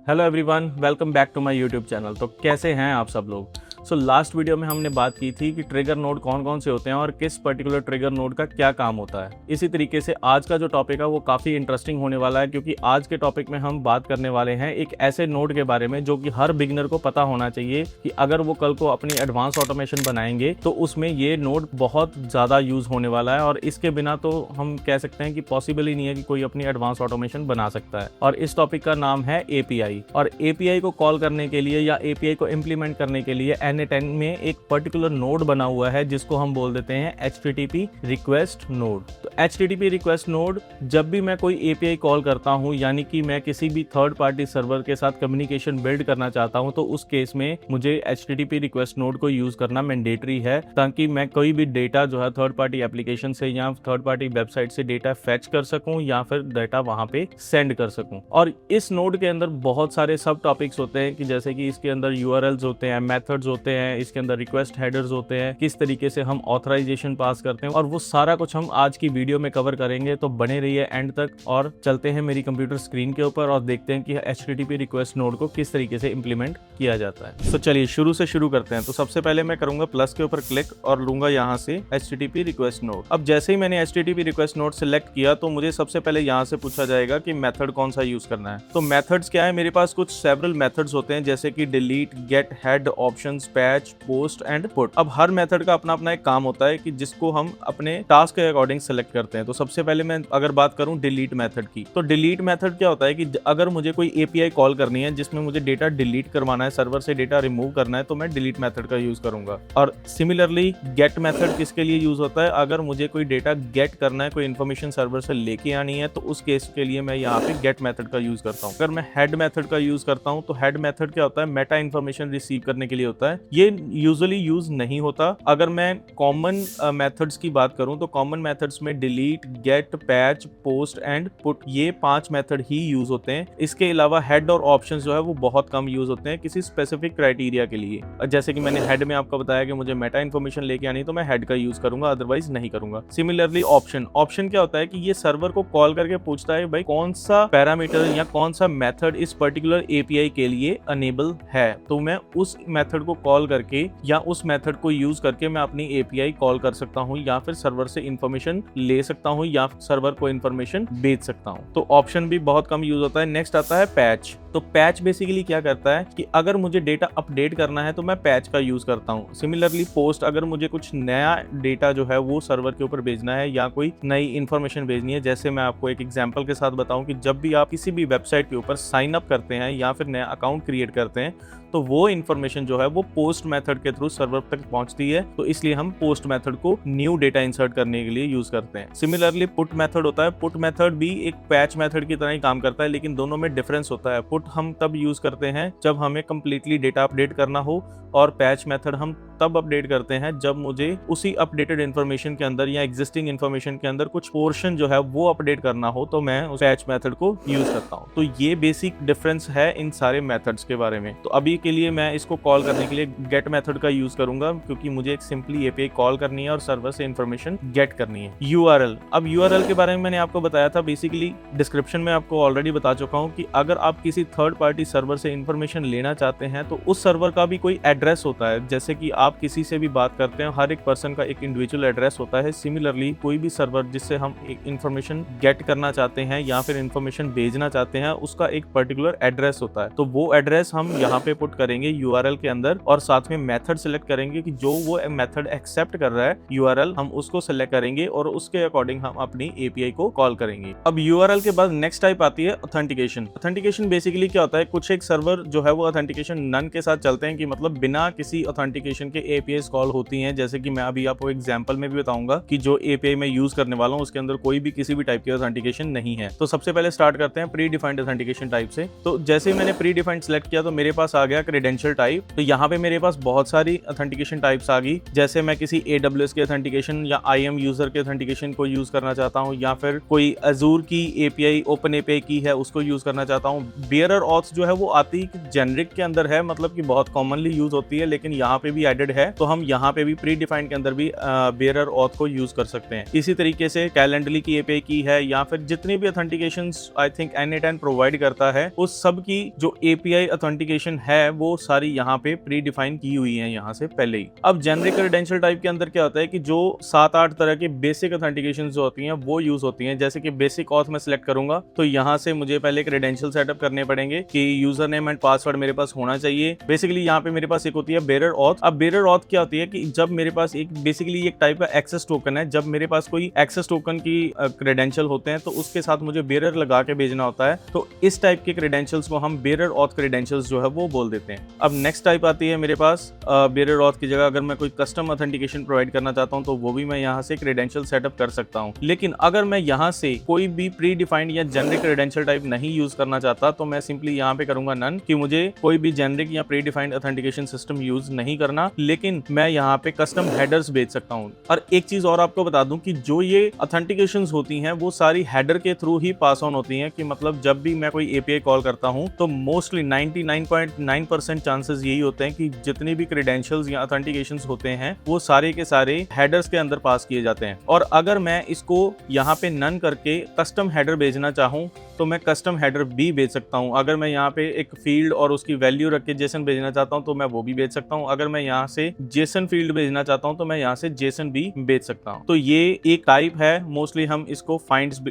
Hello everyone, welcome back to my YouTube channel. तो कैसे हैं आप सब लोग। लास्ट वीडियो में हमने बात की थी कि ट्रिगर नोड कौन कौन से होते हैं और किस पर्टिकुलर ट्रिगर नोड का क्या काम होता है। इसी तरीके से आज का जो टॉपिक है वो काफ़ी इंटरेस्टिंग होने वाला है, क्योंकि आज के टॉपिक में हम बात करने वाले हैं एक ऐसे नोड के बारे में जो कि हर बिगिनर को पता होना चाहिए कि अगर वो कल को अपनी एडवांस ऑटोमेशन बनाएंगे तो उसमें ये नोड बहुत ज़्यादा यूज़ होने वाला है, और इसके बिना तो हम कह सकते हैं कि पॉसिबल ही नहीं है कि कोई अपनी एडवांस ऑटोमेशन बना सकता है। और इस टॉपिक का नाम है API। और API को कॉल करने के लिए या API को इम्प्लीमेंट करने के लिए N10 में एक पर्टिकुलर नोड बना हुआ है जिसको हम बोल देते हैं HTTP रिक्वेस्ट नोड। तो HTTP रिक्वेस्ट नोड, जब भी मैं कोई API कॉल करता हूं, यानी कि मैं किसी भी थर्ड पार्टी सर्वर के साथ कम्युनिकेशन बिल्ड करना चाहता हूं, तो उस केस में मुझे HTTP रिक्वेस्ट नोड को यूज करना मैंडेटरी है, ताकि मैं कोई भी डेटा जो है थर्ड पार्टी एप्लीकेशन से या थर्ड पार्टी वेबसाइट से डेटा फेच कर सकूं या फिर डेटा वहां पे सेंड कर सकूं। और इस नोड के अंदर बहुत सारे सब टॉपिक्स होते हैं, कि जैसे कि इसके अंदर URLs होते हैं, मेथड्स होते हैं, इसके अंदर रिक्वेस्ट हेडर्स होते हैं, किस तरीके से हम ऑथराइजेशन पास करते हैं, और वो सारा कुछ हम आज की वीडियो में कवर करेंगे। तो बने रहिए एंड तक और चलते हैं मेरी कंप्यूटर स्क्रीन के ऊपर और देखते हैं कि HTTP रिक्वेस्ट नोड को किस तरीके से इंप्लीमेंट किया जाता है। तो चलिए शुरू से शुरू करते हैं। तो सबसे पहले मैं करूंगा प्लस के ऊपर क्लिक और लूंगा यहाँ से HTTP रिक्वेस्ट नोड। अब जैसे ही मैंने HTTP रिक्वेस्ट नोड सिलेक्ट किया तो मुझे सबसे पहले यहाँ से पूछा जाएगा कि मेथड कौन सा यूज करना है। तो मेथड्स क्या है, मेरे पास कुछ सेवरल मेथड्स होते हैं, जैसे कि delete, get, head, options, patch, post and put. अब हर मेथड का अपना अपना एक काम होता है कि जिसको हम अपने टास्क के अकॉर्डिंग सेलेक्ट करते हैं। तो सबसे पहले मैं अगर बात करूं डिलीट मेथड की, तो डिलीट मेथड क्या होता है कि अगर मुझे कोई API कॉल करनी है जिसमें मुझे डेटा डिलीट करवाना है, सर्वर से डेटा रिमूव करना है, तो मैं डिलीट मेथड का यूज करूंगा। और सिमिलरली गेट मेथड किसके लिए यूज होता है, अगर मुझे कोई डेटा गेट करना है, कोई इन्फॉर्मेशन सर्वर से लेके आनी है, तो उस केस के लिए मैं यहाँ पे गेट मेथड का यूज करता हूँ। अगर मैं हेड मेथड का यूज करता हूँ तो हेड मेथड क्या होता है, मेटा इन्फॉर्मेशन रिसीव करने के लिए होता है। ये यूजुअली यूज नहीं होता। अगर मैं कॉमन मेथड्स की बात करूं तो कॉमन मेथड्स में delete, get, patch, post and put, ये 5 मेथड ही यूज होते हैं। इसके अलावा हेड और ऑप्शंस जो है वो बहुत कम यूज होते हैं किसी स्पेसिफिक क्राइटेरिया के लिए। जैसे कि मैंने हेड में आपको बताया कि मुझे मेटा इन्फॉर्मेशन लेके आनी, तो मैं हेड का यूज करूंगा, अदरवाइज नहीं करूंगा। सिमिलरली ऑप्शन क्या होता है कि ये सर्वर को कॉल करके पूछता है भाई कौन सा पैरामीटर या कौन सा मेथड इस पर्टिकुलर API के लिए अनेबल है, तो मैं उस मेथड को कॉल करके या उस मेथड को यूज करके मैं अपनी API कॉल कर सकता हूं, या फिर सर्वर से इंफॉर्मेशन ले सकता हूं, या सर्वर को इंफॉर्मेशन भेज सकता हूं। तो ऑप्शन भी बहुत कम यूज होता है। नेक्स्ट आता है पैच। तो पैच बेसिकली क्या करता है कि अगर मुझे डेटा अपडेट करना है तो मैं पैच का यूज करता हूं। सिमिलरली पोस्ट, अगर मुझे कुछ नया डेटा जो है वो सर्वर के ऊपर भेजना है या कोई नई इंफॉर्मेशन भेजनी है, जैसे मैं आपको एक एग्जांपल के साथ बताऊं कि जब भी आप किसी भी वेबसाइट के ऊपर साइन अप करते हैं या फिर नया अकाउंट क्रिएट करते हैं, तो वो इन्फॉर्मेशन जो है वो पोस्ट मेथड के थ्रू सर्वर तक पहुंचती है, तो इसलिए हम पोस्ट मेथड को न्यू डेटा इंसर्ट करने के लिए यूज करते हैं। सिमिलरली पुट मेथड होता है। पुट मेथड भी एक पैच मेथड की तरह ही काम करता है, लेकिन दोनों में डिफरेंस होता है। पुट हम तब यूज करते हैं जब हमें कंप्लीटली डेटा अपडेट करना हो, और पैच मेथड हम तब अपडेट करते हैं जब मुझे उसी अपडेटेड इन्फॉर्मेशन के अंदर या एग्जिस्टिंग इन्फॉर्मेशन के अंदर कुछ पोर्शन जो है वो अपडेट करना हो, तो मैं उस पैच मेथड को यूज करता हूं। तो ये बेसिक डिफरेंस है इन सारे मेथड्स के बारे में। तो अभी के लिए मैं इसको कॉल करने के लिए गेट मेथड का यूज करूंगा, क्योंकि मुझे एक सिंपली API कॉल करनी है और सर्वर से इन्फॉर्मेशन गेट करनी है। URL, अब URL के बारे में मैंने आपको बताया था, बेसिकली डिस्क्रिप्शन में आपको ऑलरेडी बता चुका हूं कि अगर आप किसी थर्ड पार्टी सर्वर से इन्फॉर्मेशन लेना चाहते हैं तो उस सर्वर का भी कोई एड्रेस होता है। जैसे कि आप किसी से भी बात करते हैं, हर एक पर्सन का एक इंडिविजुअल एड्रेस होता है। सिमिलरली कोई भी सर्वर जिससे हम एक इन्फॉर्मेशन गेट करना चाहते हैं या फिर इन्फॉर्मेशन भेजना चाहते हैं, उसका एक पर्टिकुलर एड्रेस होता है। तो वो एड्रेस हम यहाँ पे पुट करेंगे URL के अंदर, और साथ में मेथड सिलेक्ट करेंगे कि जो वो मेथड एक्सेप्ट कर रहा है URL, हम उसको सिलेक्ट करेंगे और उसके अकॉर्डिंग हम अपनी API को कॉल करेंगे। अब URL के बाद नेक्स्ट टाइप आती है ऑथेंटिकेशन। ऑथेंटिकेशन बेसिकली क्या होता है, कुछ एक सर्वर जो है वो ऑथेंटिकेशन नन के साथ चलते हैं, कि मतलब बिना किसी ऑथेंटिकेशन के APIs कॉल होती हैं। जैसे कि मैं अभी आपको एग्जांपल में भी बताऊंगा कि जो API मैं यूज करने वाला हूं उसके अंदर कोई भी किसी भी टाइप की ऑथेंटिकेशन नहीं है। तो सबसे पहले स्टार्ट करते हैं प्री डिफाइंड ऑथेंटिकेशन टाइप से। तो जैसे ही मैंने प्री डिफाइंड सेलेक्ट किया तो मेरे पास आ गया क्रेडेंशियल टाइप। तो यहाँ पे मेरे पास बहुत सारी ऑथेंटिकेशन टाइप्स आ गई। जैसे मैं किसी AWS के ऑथेंटिकेशन या IAM यूजर के ऑथेंटिकेशन को यूज करना चाहता हूँ, या फिर कोई अजूर की API, ओपन API की है उसको यूज करना चाहता हूँ, बेयरर ऑथ जो है वो आती जेनरिक के अंदर है, मतलब कि बहुत कॉमनली यूज होती है, लेकिन यहाँ पे भी एडेड है, तो हम यहाँ पे भी प्री डिफाइंड के अंदर भी बेयरर ऑथ को यूज कर सकते हैं। इसी तरीके से कैलेंडरली की एपीआई की है, या फिर जितनी भी authentications I think N8N provide करता है, उस सब की जो एपीआई ऑथेंटिकेशन है वो सारी यहाँ पे प्री डिफाइन की हुई है यहाँ से पहले ही। अब जेनरिक क्रेडेंशियल टाइप के अंदर क्या होता है कि जो 7-8 तरह के बेसिक ऑथेंटिकेशन जो होती हैं वो यूज होती हैं। जैसे कि बेसिक ऑथ में सिलेक्ट करूंगा तो यहाँ से मुझे पहले क्रेडेंशियल सेटअप करने पड़ेंगे कि यूजर नेम एंड पासवर्ड मेरे पास होना चाहिए। बेसिकली यहाँ पे मेरे पास एक होती है बेयरर ऑथ। अब बेयरर ऑथ क्या होती है कि जब मेरे पास एक बेसिकली एक टाइप का एक्सेस टोकन है, जब मेरे पास कोई एक्सेस टोकन की क्रेडेंशियल होते हैं तो उसके साथ मुझे बेयरर लगा के भेजना होता है, तो इस टाइप के क्रेडेंशियल्स को हम बेयरर ऑथ क्रेडेंशियल्स जो है वो बोल देते हैं। अब नेक्स्ट टाइप आती है मेरे पास बेयरर ऑथ की जगह अगर मैं कोई कस्टम ऑथेंटिकेशन प्रोवाइड करना चाहता हूं तो वो भी मैं यहाँ से क्रेडेंशियल सेटअप कर सकता हूं। लेकिन अगर मैं यहाँ से कोई भी प्री डिफाइंड या जेनरिक क्रेडेंशियल टाइप नहीं यूज करना चाहता तो मैं सिंपली यहाँ पे करूंगा नन, कि मुझे कोई भी जेनरिक या pre defined authentication system use नहीं करना, लेकिन मैं यहाँ पे कस्टम हेडर्स भेज सकता हूँ। और एक चीज और आपको बता दूं कि जो ये ऑथेंटिकेशंस होती हैं वो सारी हेडर के थ्रू ही पास ऑन होती हैं, कि मतलब जब भी मैं कोई एपीआई कॉल करता हूँ तो मोस्टली 99.9% चांसेस यही होते हैं कि जितनी भी क्रेडेंशियल्स या ऑथेंटिकेशंस होते हैं वो सारे के सारे हेडर्स के अंदर पास किए जाते हैं। और अगर मैं इसको यहाँ पे नन करके कस्टम हेडर भेजना चाहूँ तो मैं कस्टम हेडर भी भेज सकता हूँ। अगर मैं यहाँ पे एक फील्ड और उसकी वैल्यू रख के जेसन भेजना चाहता हूँ तो मैं वो भी भेज सकता हूँ। अगर मैं यहाँ से जेसन फील्ड भेजना चाहता हूँ तो मैं यहाँ से जेसन भी भेज सकता हूँ। तो ये एक टाइप है, मोस्टली हम इसको फाइंड्स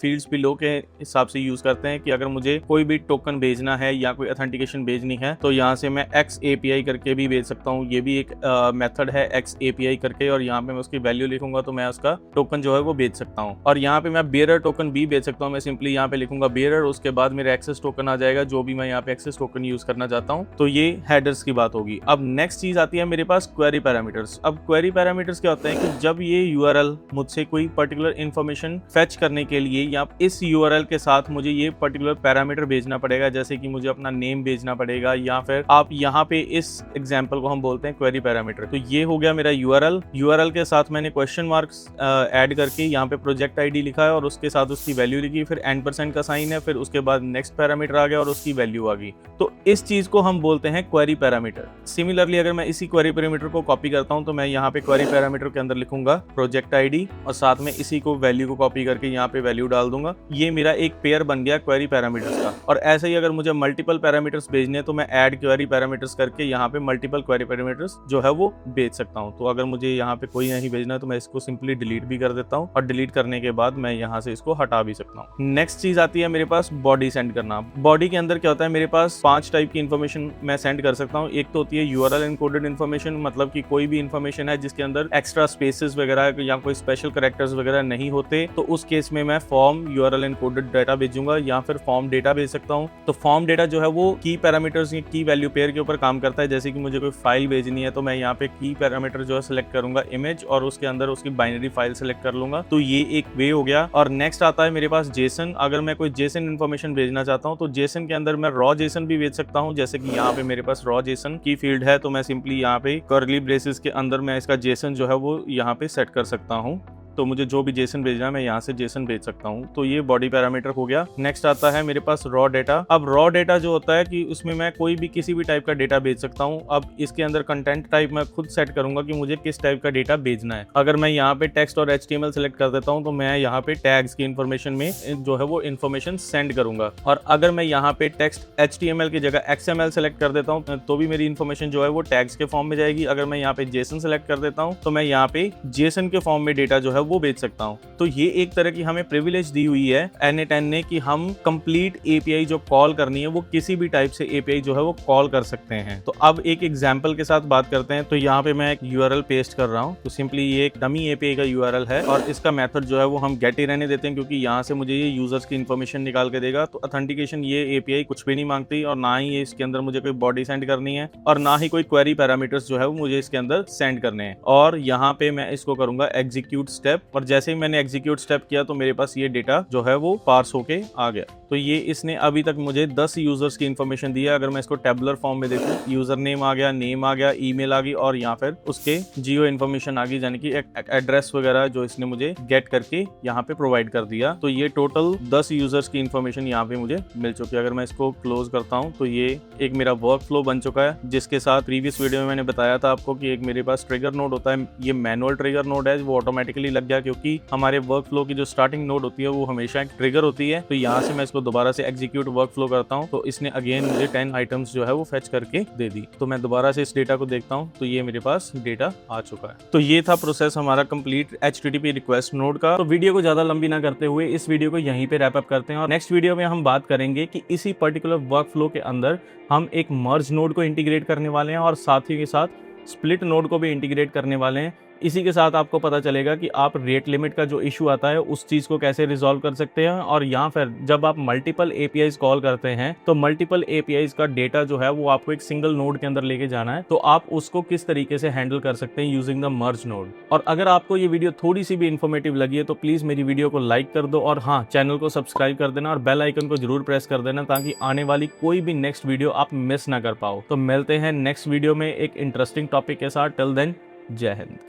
फील्ड्स बिलो के हिसाब से यूज करते हैं कि अगर मुझे कोई भी टोकन भेजना है या कोई ऑथेंटिकेशन भेजनी है तो यहाँ से मैं एक्स एपीआई करके भी भेज सकता हूँ। ये भी एक मेथड है एक्स एपीआई करके, और यहाँ पे मैं उसकी वैल्यू लिखूंगा तो मैं उसका टोकन जो है वो भेज सकता हूँ। और यहाँ पे मैं बेयरर टोकन भी भेज सकता हूँ। मैं सिंपली यहाँ पे लिखूंगा बेयरर, उसके बाद मेरा एक्सेस टोकन आ जाएगा जो भी मैं यहाँ पे एक्सेस टोकन यूज करना चाहता हूँ। तो ये हेडर्स की बात होगी। अब नेक्स्ट चीज आती है मेरे पास क्वेरी पैरामीटर्स। अब क्वेरी पैरामीटर्स क्या होते हैं कि जब ये यूआरएल मुझसे कोई पर्टिकुलर इन्फॉर्मेशन फेच करने के लिए या इस यूआरएल के साथ मुझे ये पर्टिकुलर पैरामीटर भेजना पड़ेगा, जैसे कि मुझे अपना नेम भेजना पड़ेगा, या फिर आप यहाँ पे इस एग्जांपल को हम बोलते हैं क्वेरी पैरामीटर। तो ये हो गया मेरा यूआरएल के साथ मैंने क्वेश्चन मार्क्स ऐड करके यहाँ पे प्रोजेक्ट आईडी लिखा है और उसके साथ उसकी वैल्यू लिखी, फिर %% का साइन है, फिर उसके बाद नेक्स्ट पैरामीटर आ गया और उसकी वैल्यू आ गई। तो इस चीज को हम बोलते हैं क्वेरी पैरामीटर। सिमिलरली अगर मैं इसी क्वेरी पैरामीटर को कॉपी करता हूं तो मैं यहाँ पे क्वेरी पैरामीटर के अंदर लिखूंगा प्रोजेक्ट आईडी और साथ में इसी को वैल्यू को कॉपी करके यहाँ पे वैल्यू डाल दूंगा। ये मेरा एक पेयर बन गया क्वेरी पैरामीटर्स का। और ऐसे ही अगर मुझे मल्टीपल पैरामीटर्स भेजने तो मैं ऐड क्वेरी पैरामीटर्स करके यहाँ पे मल्टीपल क्वेरी पैरामीटर्स जो है वो भेज सकता हूँ। तो अगर मुझे यहाँ पे कोई नहीं भेजना तो मैं इसको सिंपली डिलीट भी कर देता हूँ, और डिलीट करने के बाद मैं यहाँ से इसको हटा भी सकता हूँ। नेक्स्ट चीज आती है मेरे पास बॉडी सेंड करना। बॉडी के अंदर क्या होता है, मेरे पास 5 टाइप की इन्फॉर्मेशन मैं सेंड कर सकता हूँ। एक तो होती है यूआरएल एनकोडेड इन्फॉर्मेशन, मतलब कि कोई भी इन्फॉर्मेशन है जिसके अंदर एक्स्ट्रा स्पेसेस वगैरह या कोई स्पेशल कैरेक्टर्स वगैरह नहीं होते, तो उस केस में मैं फॉर्म यूआरएल एनकोडेड डाटा भेजूंगा या फिर फॉर्म डेटा भेज सकता हूँ। तो फॉर्म डेटा जो है वो की पैरामीटर्स की वैल्यू पेयर के ऊपर काम करता है। जैसे कि मुझे कोई फाइल भेजनी है तो मैं यहाँ पे की पैरामीटर जो है सिलेक्ट करूंगा इमेज, और उसके अंदर उसकी बाइनरी फाइल सिलेक्ट कर लूंगा। तो ये एक वे हो गया। और नेक्स्ट आता है मेरे पास जेसन। अगर मैं कोई जेसन इन्फॉर्मेशन भेजना चाहता हूँ तो जेसन के अंदर मैं रॉ जेसन भी भेज सकता हूँ। जैसे कि यहाँ पे मेरे पास रॉ जेसन की फील्ड है तो मैं सिंपली यहाँ पे कर्ली ब्रेसेस के अंदर मैं इसका जेसन जो है वो यहाँ पे सेट कर सकता हूँ। तो मुझे जो भी जेसन भेजना है मैं यहाँ से जेसन भेज सकता हूँ। तो ये बॉडी पैरामीटर हो गया। नेक्स्ट आता है मेरे पास रॉ डेटा। अब रॉ डेटा जो होता है कि उसमें मैं कोई भी किसी भी टाइप का डेटा भेज सकता हूँ। अब इसके अंदर कंटेंट टाइप मैं खुद सेट करूंगा कि मुझे किस टाइप का डेटा भेजना है। अगर मैं यहाँ पे टेक्स्ट और HTML सेलेक्ट कर देता हूँ तो मैं यहाँ पे टैग्स की इन्फॉर्मेशन में जो है वो इन्फॉर्मेशन सेंड करूंगा। और अगर मैं यहाँ पे टेक्स्ट HTML की जगह XML सेलेक्ट कर देता हूँ तो भी मेरी इन्फॉर्मेशन जो है वो टैग्स के फॉर्म में जाएगी। अगर मैं यहाँ पे जेसन सेलेक्ट कर देता हूँ तो मैं यहाँ पे जेसन के फॉर्म में डेटा जो है वो भेज सकता हूँ। तो ये एक तरह की हमें प्रिविलेज दी हुई है N8N ने कि हम कंप्लीट एपीआई जो कॉल करनी है वो किसी भी टाइप से एपीआई जो है वो कॉल कर सकते हैं। तो अब एक एग्जांपल के साथ बात करते हैं। तो यहाँ पे मैं एक यूआरएल पेस्ट कर रहा हूँ। तो सिंपली ये एक डमी एपीआई का यूआरएल है और इसका मेथड जो है वो हम गेट ही रहने देते हैं, क्योंकि यहाँ से मुझे ये यूजर्स की इन्फॉर्मेशन निकाल के देगा। तो ऑथेंटिकेशन ये एपीआई कुछ भी नहीं मांगती, और ना ही इसके अंदर मुझे कोई बॉडी सेंड करनी है, और ना ही कोई क्वेरी पैरामीटर्स जो है वो मुझे इसके अंदर सेंड करने हैं। और यहाँ पे मैं इसको करूंगा एग्जीक्यूट स्टेप, और जैसे ही मैंने एग्जीक्यूट स्टेप किया तो मेरे पास ये डेटा जो है वो पार्स होके आ गया। तो ये इसने अभी तक मुझे 10 यूजर्स की इन्फॉर्मेशन दी है। अगर मैं इसको टेबुलर फॉर्म में देखूं, यूजर नेम आ गया, नेम आ गया, ईमेल आ गई और यहाँ फिर उसके जियो इन्फॉर्मेशन आ गई, यानी कि एड्रेस वगैरह जो इसने मुझे गेट करके यहाँ पे प्रोवाइड कर दिया। तो ये टोटल 10 यूजर्स की इन्फॉर्मेशन यहाँ पे मुझे मिल चुकी है। अगर मैं इसको क्लोज करता हूँ तो ये एक मेरा वर्क फ्लो बन चुका है, जिसके साथ प्रीवियस वीडियो में मैंने बताया था आपको कि एक मेरे पास ट्रिगर नोड होता है। ये मैनुअल ट्रिगर नोड है, वो ऑटोमेटिकली लग गया क्योंकि हमारे वर्क फ्लो की जो स्टार्टिंग नोड होती है वो हमेशा एक ट्रिगर होती है। तो यहाँ से मैं इसको दोबारा से एग्जीक्यूट वर्क फ्लो करता हूँ तो इसने अगेन मुझे 10 आइटम्स जो है वो फेच करके दे दी। तो मैं दोबारा से इस डेटा को देखता हूँ तो ये मेरे पास डेटा आ चुका है। तो ये था प्रोसेस हमारा कंप्लीट HTTP रिक्वेस्ट नोड का। तो वीडियो को ज्यादा लंबी ना करते हुए इस वीडियो को यहीं पे रैप अप करते हैं और नेक्स्ट वीडियो में हम बात करेंगे कि इसी पर्टिकुलर वर्क फ्लो के अंदर हम एक मर्ज नोड को इंटीग्रेट करने वाले हैं और साथ ही के साथ स्प्लिट नोड को भी इंटीग्रेट करने वाले हैं। इसी के साथ आपको पता चलेगा कि आप रेट लिमिट का जो इशू आता है उस चीज को कैसे रिजॉल्व कर सकते हैं, और यहाँ फिर जब आप मल्टीपल एपीआईज कॉल करते हैं तो मल्टीपल एपीआईज का डेटा जो है वो आपको एक सिंगल नोड के अंदर लेके जाना है, तो आप उसको किस तरीके से हैंडल कर सकते हैं यूजिंग द मर्ज नोड। और अगर आपको ये वीडियो थोड़ी सी भी इन्फॉर्मेटिव लगी है तो प्लीज मेरी वीडियो को लाइक कर दो और हाँ, चैनल को सब्सक्राइब कर देना और बेल आइकन को जरूर प्रेस कर देना ताकि आने वाली कोई भी नेक्स्ट वीडियो आप मिस ना कर पाओ। तो मिलते हैं नेक्स्ट वीडियो में एक इंटरेस्टिंग टॉपिक के साथ। टिल देन, जय हिंद।